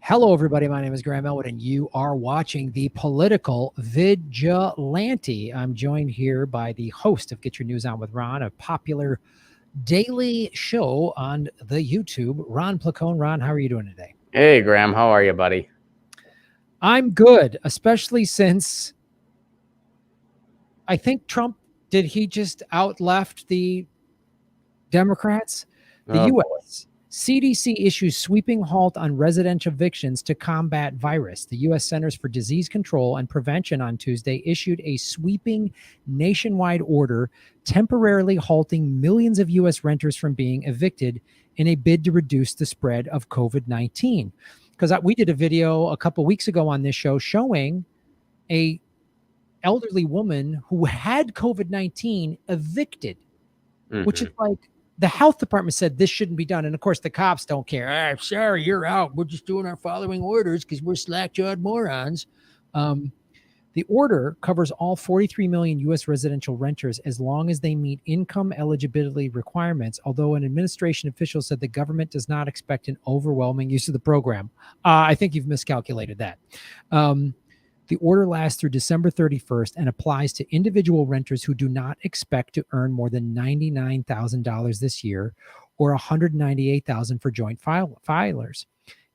Hello, everybody. My name is Graham Elwood, and you are watching the Political Vigilante. I'm joined here by the host of Get Your News On with Ron, a popular daily show on the YouTube, Ron Placone. Ron, how are you doing today? Hey, Graham. How are you, buddy? I'm good, especially since I think Trump, did he just out-left the Democrats? The U.S. CDC issues sweeping halt on residential evictions to combat virus. The U.S. Centers for Disease Control and Prevention on Tuesday issued a sweeping nationwide order temporarily halting millions of U.S. renters from being evicted in a bid to reduce the spread of COVID-19. Because we did a video a couple weeks ago on this show showing a elderly woman who had COVID-19 evicted, which is like, the health department said this shouldn't be done. And of course, the cops don't care. Sorry, you're out. We're just doing our following orders because we're slack-jawed morons. The order covers all 43 million U.S. residential renters as long as they meet income eligibility requirements, although an administration official said the government does not expect an overwhelming use of the program. I think you've miscalculated that. The order lasts through December 31st and applies to individual renters who do not expect to earn more than $99,000 this year or $198,000 for joint filers.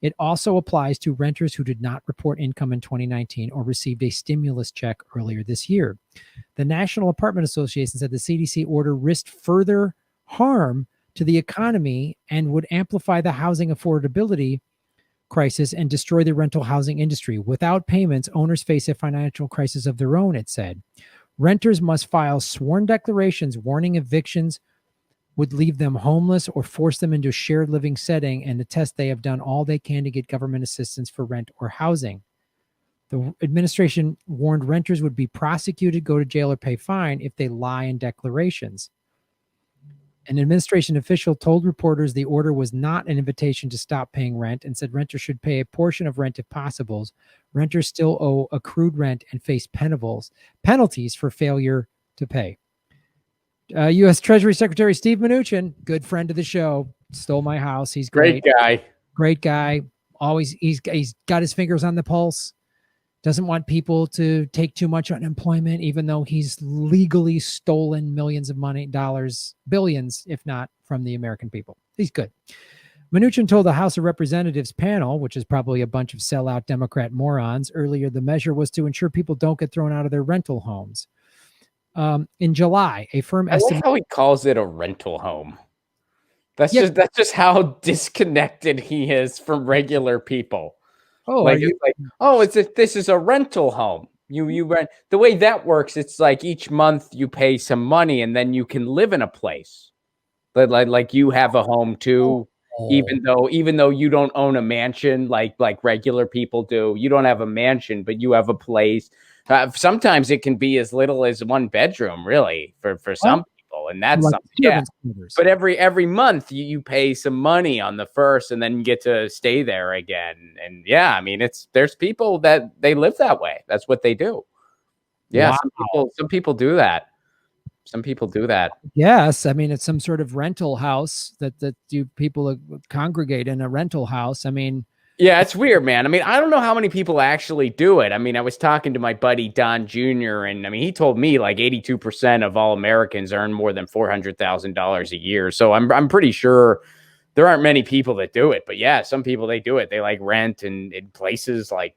It also applies to renters who did not report income in 2019 or received a stimulus check earlier this year. The National Apartment Association said the CDC order risked further harm to the economy and would amplify the housing affordability crisis and destroy the rental housing industry. Without payments, owners face a financial crisis of their own, it said. Renters must file sworn declarations warning evictions would leave them homeless or force them into a shared living setting and attest they have done all they can to get government assistance for rent or housing. The administration warned renters would be prosecuted, go to jail, or pay fine if they lie in declarations. An administration official told reporters the order was not an invitation to stop paying rent and said renters should pay a portion of rent if possible. Renters still owe accrued rent and face penalties for failure to pay. U.S. Treasury Secretary Steve Mnuchin, good friend of the show, stole my house. He's great. Great guy. Always, he's got his fingers on the pulse. Doesn't want people to take too much unemployment, even though he's legally stolen millions of dollars, billions, if not from the American people. He's good. Mnuchin told the House of Representatives panel, which is probably a bunch of sellout Democrat morons, earlier the measure was to ensure people don't get thrown out of their rental homes. In July, a firm estimated... I like how he calls it a rental home. That's just how disconnected he is from regular people. Oh, this is a rental home. You rent. The way that works, it's like each month you pay some money and then you can live in a place. But like you have a home too, even though you don't own a mansion like regular people do. You don't have a mansion, but you have a place. Sometimes it can be as little as one bedroom, really, for some people, and that's something. Yeah. But every month you pay some money on the first, and then you get to stay there again. And yeah, I mean, there's people that they live that way. That's what they do. Yeah, wow. Some people do that. Some people do that. Yes, I mean, it's some sort of rental house that people congregate in a rental house. I mean. Yeah, it's weird, man. I mean, I don't know how many people actually do it. I mean, I was talking to my buddy Don Jr., and I mean, he told me like 82% of all Americans earn more than $400,000 a year. So I'm pretty sure there aren't many people that do it. But yeah, some people, they do it. They like rent in places like,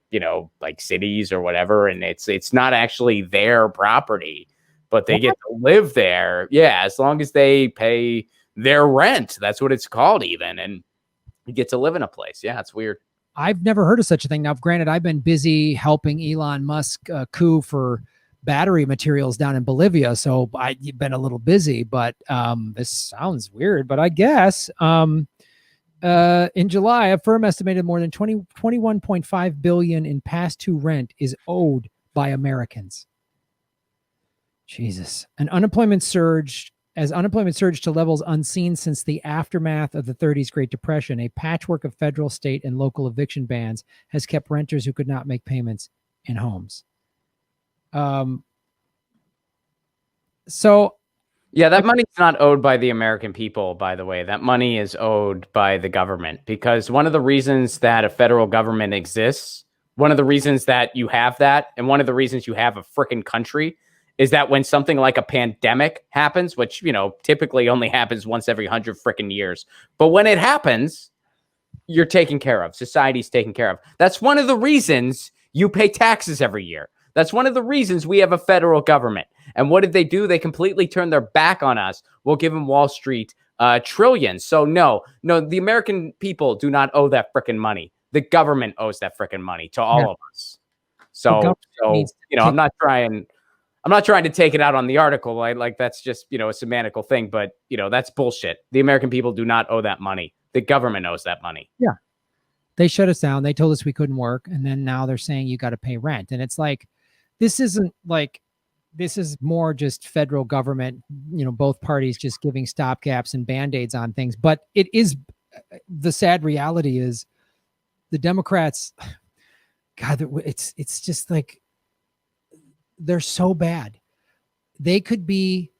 like cities or whatever. And it's not actually their property, but they get to live there. Yeah, as long as they pay their rent. That's what it's called even. And you get to live in a place. Yeah, it's weird. I've never heard of such a thing. Now, granted, I've been busy helping Elon Musk coup for battery materials down in Bolivia, so I've been a little busy, but this sounds weird, but I guess in July, a firm estimated more than $21.5 billion in past due rent is owed by Americans. Jesus. Unemployment surged to levels unseen since the aftermath of the 30s Great Depression. A patchwork of federal, state, and local eviction bans has kept renters who could not make payments in homes. So Yeah, that money's not owed by the American people, by the way. That money is owed by the government, because one of the reasons that a federal government exists, one of the reasons that you have that, and one of the reasons you have a freaking country is that when something like a pandemic happens, which, typically only happens once every 100 freaking years, but when it happens, you're taken care of. Society's taken care of. That's one of the reasons you pay taxes every year. That's one of the reasons we have a federal government. And what did they do? They completely turned their back on us. We'll give them Wall Street trillions. So no, the American people do not owe that freaking money. The government owes that freaking money to all of us. So I'm not trying to take it out on the article. Like that's just, a semantical thing, but that's bullshit. The American people do not owe that money. The government owes that money. Yeah. They shut us down. They told us we couldn't work. And then now they're saying you got to pay rent. And it's like, this is more just federal government, both parties just giving stopgaps and band-aids on things. But it is, the sad reality is the Democrats, God, it's just like, they're so bad. They could be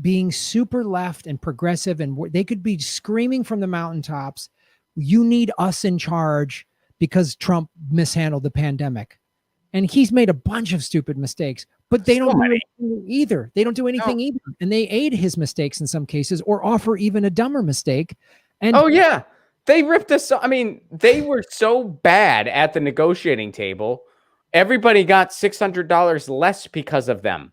being super left and progressive, and they could be screaming from the mountaintops, you need us in charge because Trump mishandled the pandemic. And he's made a bunch of stupid mistakes, but they don't do anything either. They don't do anything either. And they aid his mistakes in some cases, or offer even a dumber mistake. And they ripped us. I mean, they were so bad at the negotiating table. Everybody got $600 less because of them.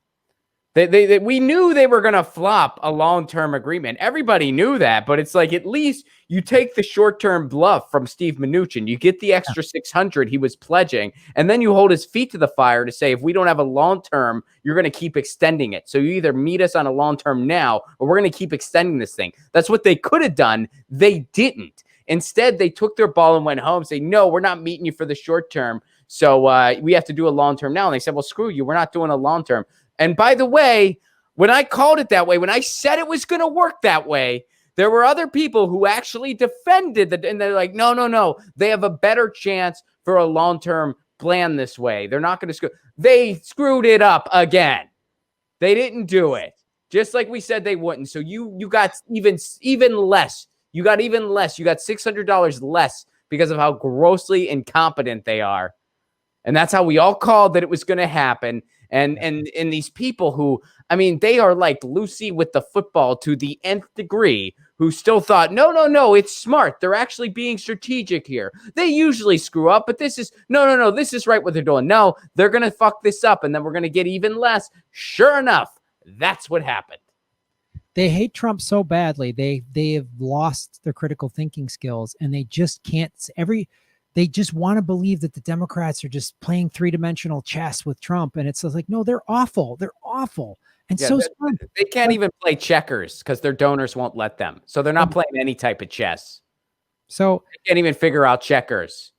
We knew they were going to flop a long-term agreement. Everybody knew that, but it's like, at least you take the short-term bluff from Steve Mnuchin. You get the extra 600 he was pledging, and then you hold his feet to the fire to say, if we don't have a long-term, you're going to keep extending it. So you either meet us on a long-term now, or we're going to keep extending this thing. That's what they could have done. They didn't. Instead, they took their ball and went home, saying, no, we're not meeting you for the short term. So we have to do a long-term now. And they said, well, screw you. We're not doing a long-term. And by the way, when I called it that way, when I said it was going to work that way, there were other people who actually defended it. And they're like, no. They have a better chance for a long-term plan this way. They're not going to screw. They screwed it up again. They didn't do it. Just like we said they wouldn't. So you got even less. You got even less. You got $600 less because of how grossly incompetent they are. And that's how we all called that it was going to happen. And these people who, I mean, they are like Lucy with the football to the nth degree, who still thought, no, it's smart. They're actually being strategic here. They usually screw up, but this is, no, this is right what they're doing. No, they're going to fuck this up, and then we're going to get even less. Sure enough, that's what happened. They hate Trump so badly. They have lost their critical thinking skills, and they just can't they just want to believe that the Democrats are just playing three-dimensional chess with Trump. And it's like, no, they're awful. They're awful. And they can't even play checkers because their donors won't let them. So they're not playing any type of chess. So they can't even figure out checkers.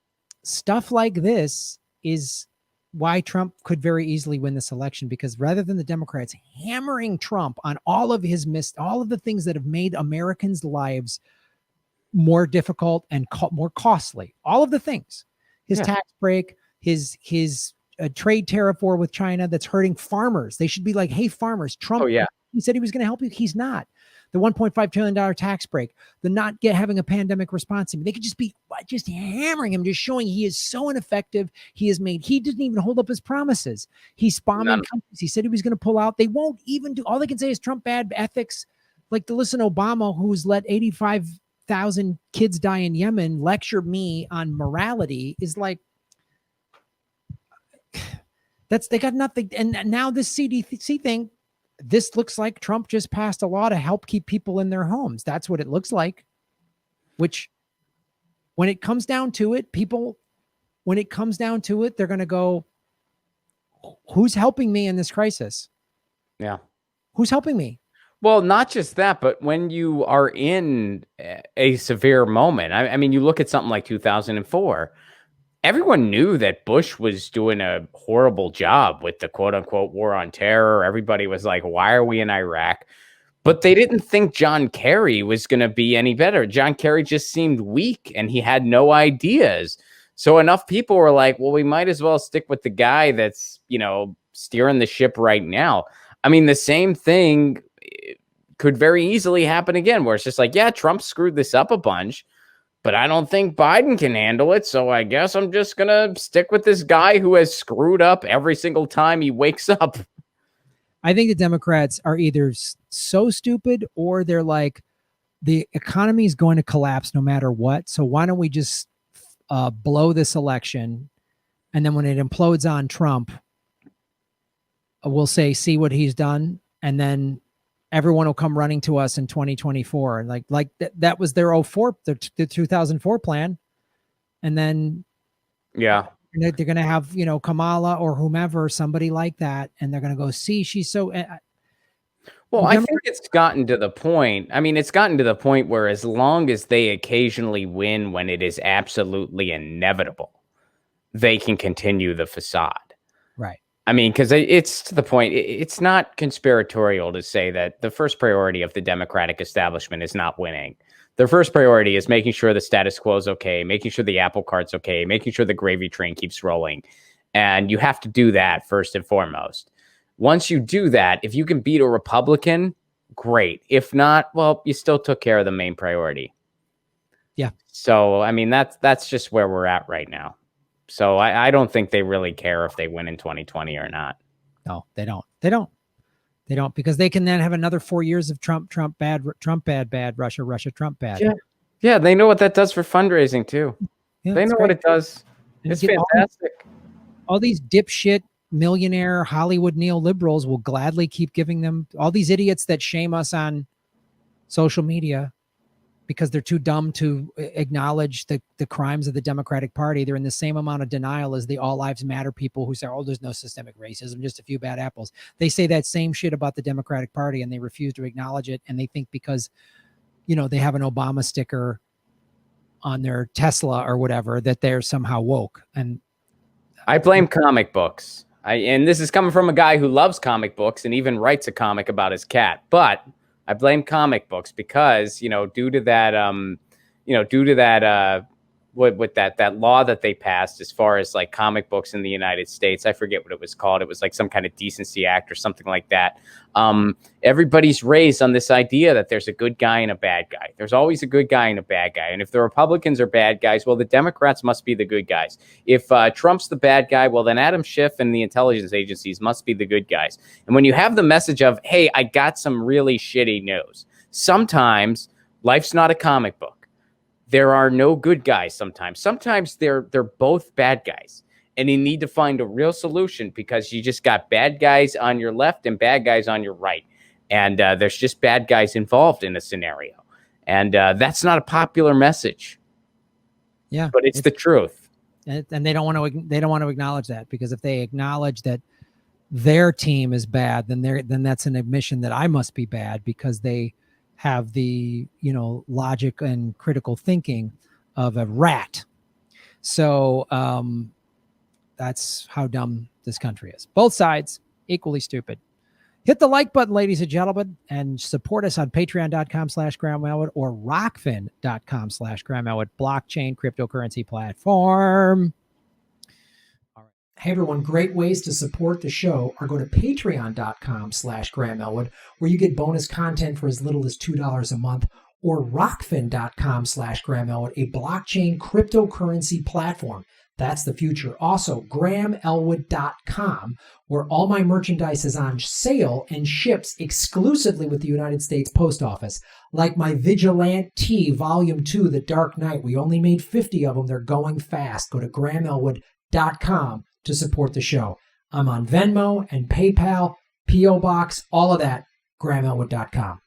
Stuff like this is why Trump could very easily win this election, because rather than the Democrats hammering Trump on all of the things that have made Americans' lives more difficult and more costly, all of the things, his tax break, his trade tariff war with China that's hurting farmers. They should be like, hey, farmers, Trump, he said he was going to help you. He's not. The $1.5 trillion tax break, the not having a pandemic response team. They could just be just hammering him, just showing he is so ineffective. He didn't even hold up his promises. He's bombing countries. He said he was going to pull out. They won't even do, all they can say is Trump bad ethics. Like to listen to Obama, who's let 85,000 kids die in Yemen, lecture me on morality, is like, they got nothing. And now this CDC thing, this looks like Trump just passed a law to help keep people in their homes. That's what it looks like, which when it comes down to it, they're going to go, who's helping me in this crisis? Yeah. Who's helping me? Well, not just that, but when you are in a severe moment, I mean, you look at something like 2004, everyone knew that Bush was doing a horrible job with the quote unquote war on terror. Everybody was like, why are we in Iraq? But they didn't think John Kerry was going to be any better. John Kerry just seemed weak and he had no ideas. So enough people were like, well, we might as well stick with the guy that's, steering the ship right now. I mean, the same thing could very easily happen again, where it's just like, yeah, Trump screwed this up a bunch, but I don't think Biden can handle it. So I guess I'm just going to stick with this guy who has screwed up every single time he wakes up. I think the Democrats are either so stupid or they're like, the economy is going to collapse no matter what. So why don't we just blow this election? And then when it implodes on Trump, we'll say, see what he's done. And then everyone will come running to us in 2024. And like that was their 2004 plan. And then yeah, they're going to have, Kamala or whomever, somebody like that. And they're going to go, see, she's so. Well, I think it's gotten to the point. I mean, it's gotten to the point where as long as they occasionally win when it is absolutely inevitable, they can continue the facade. Right. I mean, because it's to the point, it's not conspiratorial to say that the first priority of the Democratic establishment is not winning. Their first priority is making sure the status quo is okay, making sure the apple cart's okay, making sure the gravy train keeps rolling. And you have to do that first and foremost. Once you do that, if you can beat a Republican, great. If not, well, you still took care of the main priority. Yeah. So, I mean, that's just where we're at right now. So I don't think they really care if they win in 2020 or not. No, they don't. They don't, because they can then have another 4 years of Trump bad, Russia, Trump bad. Yeah, they know what that does for fundraising too. Yeah, they know what it does. It's fantastic. All these dipshit millionaire Hollywood neoliberals will gladly keep giving them, all these idiots that shame us on social media because they're too dumb to acknowledge the crimes of the Democratic Party. They're in the same amount of denial as the All Lives Matter people who say, oh, there's no systemic racism, just a few bad apples. They say that same shit about the Democratic Party and they refuse to acknowledge it. And they think because, they have an Obama sticker on their Tesla or whatever, that they're somehow woke. And I blame comic books. And this is coming from a guy who loves comic books and even writes a comic about his cat. But I blame comic books because, due to that with that law that they passed as far as like comic books in the United States, I forget what it was called. It was like some kind of decency act or something like that. Everybody's raised on this idea that there's a good guy and a bad guy. There's always a good guy and a bad guy. And if the Republicans are bad guys, well, the Democrats must be the good guys. If Trump's the bad guy, well, then Adam Schiff and the intelligence agencies must be the good guys. And when you have the message of, hey, I got some really shitty news, sometimes life's not a comic book. There are no good guys sometimes. Sometimes they're both bad guys. And you need to find a real solution because you just got bad guys on your left and bad guys on your right. And there's just bad guys involved in a scenario. And that's not a popular message. Yeah. But it's the truth. And they don't want to acknowledge that, because if they acknowledge that their team is bad, then that's an admission that I must be bad because they have the logic and critical thinking of a rat. So that's how dumb this country is. Both sides equally stupid. Hit the like button, ladies and gentlemen, and support us on patreon.com/Graham Elwood or rockfin.com/Graham Elwood, blockchain cryptocurrency platform. Hey everyone, great ways to support the show are go to patreon.com/Graham Elwood, where you get bonus content for as little as $2 a month, or rockfin.com/Graham Elwood, a blockchain cryptocurrency platform. That's the future. Also, GrahamElwood.com, where all my merchandise is on sale and ships exclusively with the United States Post Office. Like my Vigilante Volume 2, The Dark Knight. We only made 50 of them. They're going fast. Go to GrahamElwood.com to support the show. I'm on Venmo and PayPal, P.O. Box, all of that, GrahamElwood.com.